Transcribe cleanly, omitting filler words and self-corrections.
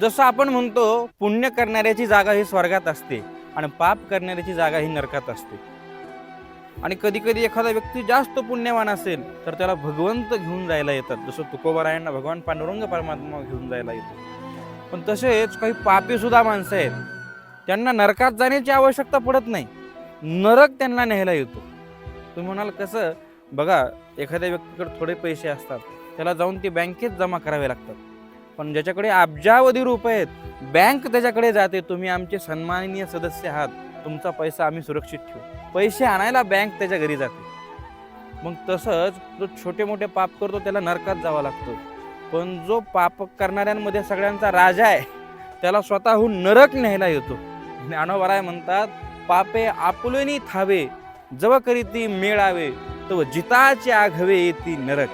जसं आपण म्हणतो पुण्य करणाऱ्याची जागा ही स्वर्गात असते आणि पाप करणाऱ्याची जागा ही नरकात असते. आणि कधी कधी एखादा व्यक्ती जास्त पुण्यवान असेल तर त्याला भगवंत घेऊन जायला येतात, जसं तुकोबारायांना भगवान पांडुरंग परमात्मा घेऊन जायला येतो. पण तसेच काही पापी सुद्धा माणसं आहेत, त्यांना नरकात जाण्याची आवश्यकता पडत नाही, नरक त्यांना न्यायला येतो. तुम्ही म्हणाल कसं? बघा, एखाद्या व्यक्तीकडे थोडे पैसे असतात, त्याला जाऊन ते बँकेत जमा करावे लागतात. पण ज्याच्याकडे अब्जावधी रुपये आहेत, बँक त्याच्याकडे जाते, तुम्ही आमचे सन्माननीय सदस्य आहात, तुमचा पैसा आम्ही सुरक्षित ठेवू. पैसे आणायला बँक त्याच्या घरी जाते. मग तसंच जो छोटे मोठे पाप करतो त्याला नरकात जावं लागतं. पण जो पाप करणाऱ्यांमध्ये सगळ्यांचा राजा आहे, त्याला स्वतःहून नरक न्यायला येतो. ज्ञानोबराय म्हणतात, पापे आपुलेनी थावे, जव करीती मेळावे, तो जिताचे आघवे येती नरक.